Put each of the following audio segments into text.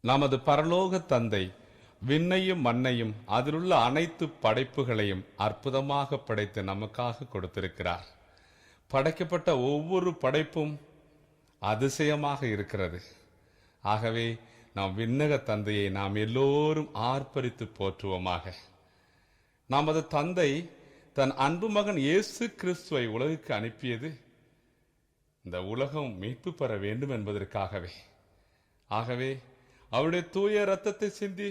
நமது பரலோக தந்தை விண்ணையும் மண்ணையும் அதிலுள்ள அனைத்து படைப்புகளையும் அற்புதமாக படைத்து நமக்காக கொடுத்திருக்கிறார். படைக்கப்பட்ட ஒவ்வொரு படைப்பும் அதிசயமாக இருக்கிறது. ஆகவே நாம் விண்ணக தந்தையை நாம் எல்லோரும் ஆர்ப்பரித்து போற்றுவோமாக. நமது தந்தை தன் அன்பு மகன் இயேசு கிறிஸ்துவை உலகுக்கு அனுப்பியது இந்த உலகம் மீட்பு பெற வேண்டும் என்பதற்காகவே. ஆகவே அவருடைய தூய இரத்தத்தை சிந்தி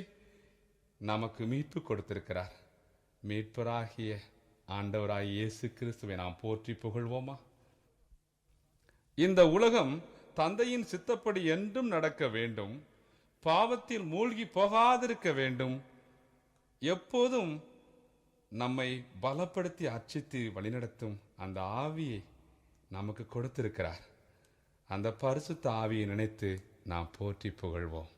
நமக்கு மீட்பு கொடுத்திருக்கிறார். மீட்பராகிய ஆண்டவராகிய இயேசு கிறிஸ்துவை நாம் போற்றி புகழ்வோமா? இந்த உலகம் தந்தையின் சித்தப்படி என்றும் நடக்க வேண்டும், பாவத்தில் மூழ்கி போகாதிருக்க வேண்டும், எப்போதும் நம்மை பலப்படுத்தி அர்ச்சித்து வழிநடத்தும் அந்த ஆவியை நமக்கு கொடுத்திருக்கிறார். அந்த பரிசுத்த ஆவியை நினைத்து நாம் போற்றி புகழ்வோம்.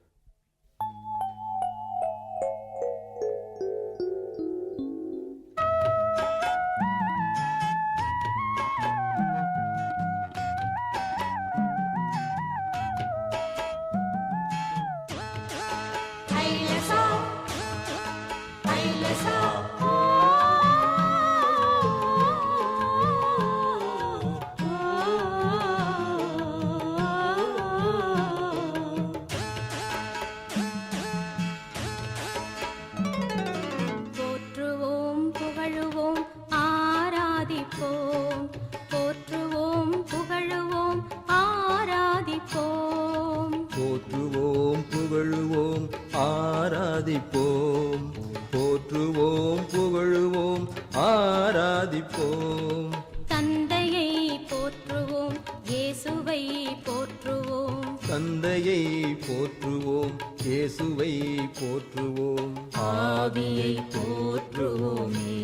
ஆராதிப்போம், போற்றுவோம், புகழுவோம், ஆராதிப்போம். தந்தையை போற்றுவோம், இயேசுவை போற்றுவோம். தந்தையை போற்றுவோம், இயேசுவை போற்றுவோம். ஆவியை போற்றுவோமே,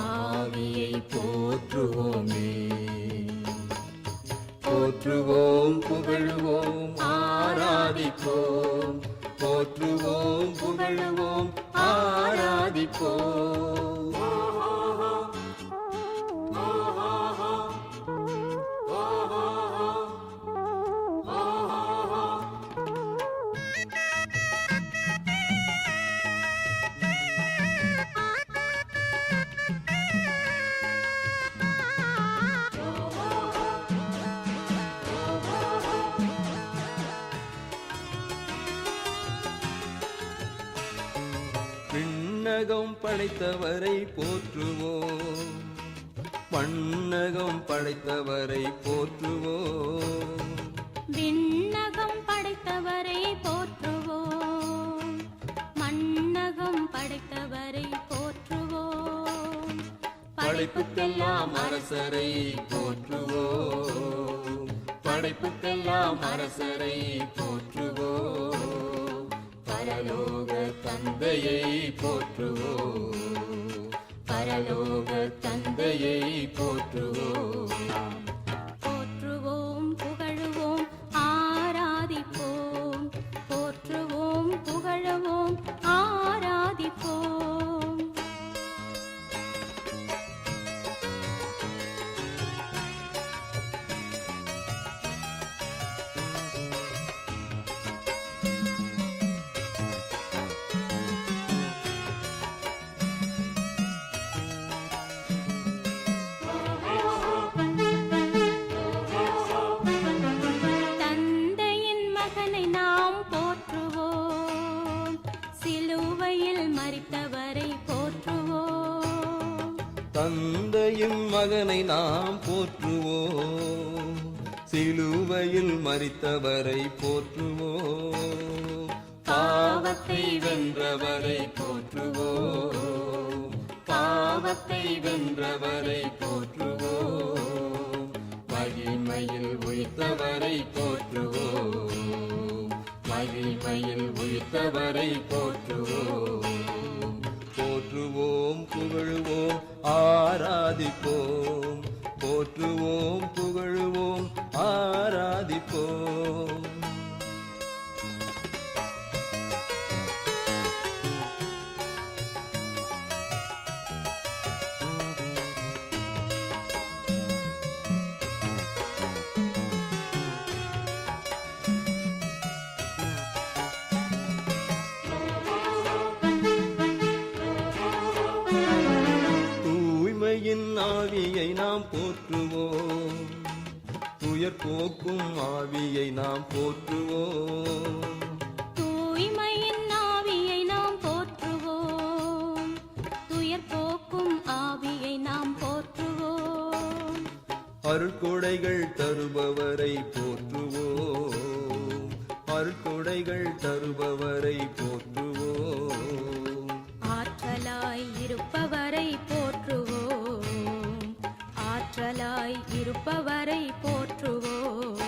ஆவியை போற்றுவோமே. போற்றுவோம், புகழுவோம், ஆராதிப்போம். போற்றுவோம், புகழுவோம், ஆராதிப்போம். விண்ணகம் படைத்தவரை போற்றுவோம், மண்ணகம் படைத்தவரை போற்றுவோம். விண்ணகம் படைத்தவரை போற்றுவோம், மண்ணகம் படைத்தவரை போற்றுவோம். படைப்புக்கெல்லாம் அரசரை போற்றுவோம், படைப்புக்கெல்லாம் அரசரை போற்றுவோம். பரலோக தந்தையை போற்றுவோம், பரலோக தந்தையை போற்றுவோம். போற்றுவோம், புகழுவோம், ஆராதிப்போம். போற்றுவோம், புகழுவோம், ஆராதிப்போம். தந்தையின் மகனை நாம் போற்றுவோம், சிலுவையில் மரித்தவரை போற்றுவோம். பாவத்தை வென்றவரை போற்றுவோம், பாவத்தை வென்றவரை போற்றுவோம். மகிமையில் உயிர்த்தவரை போற்றுவோம், மகிமையில் உயிர்த்தவரை போற்றுவோம். போற்றுவோம், புகழுவோம், ஆராதிப்போம். போற்றுவோம், புகழுவோம், ஆராதிப்போம். நாம் போற்றுவோம், துயர் போக்கும் ஆவியை நாம் போற்றுவோம். தூய்மையின் ஆவியை நாம் போற்றுவோம், துயர் போக்கும் ஆவியை நாம் போற்றுவோம். அருட்கொடைகள் தருபவரை போற்றுவோம், அருட்கொடைகள் தருபவரை போற்றுவோம். ஆற்றலாய் இருப்பவரை போற்றுவோம், ஆற்றலாய் இருப்பவரை போற்றுவோம்.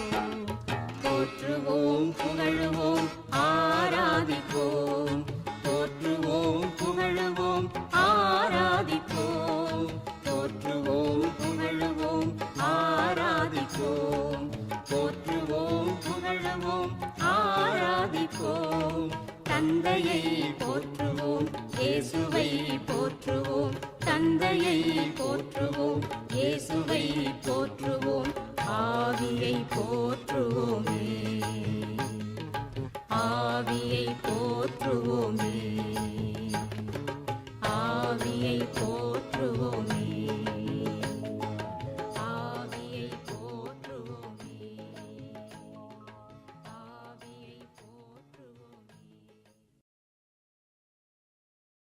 போற்றுவோம் புகழுவோம் ஆராதிப்போம், போற்றுவோம் புகழுவோம் ஆராதிப்போம், போற்றுவோம் புகழுவோம் ஆராதிப்போம், போற்றுவோம் புகழுவோம் ஆராதிப்போம். தந்தையை போற்றுவோம், இயேசுவை போற்றுவோம், தந்தையை போற்றுவோம், இயேசுவை போற்றுவோம். ஆவியை போற்றுவோமே, ஆவியை போற்றுவோமே, ஆவியை போற்றுவோமே.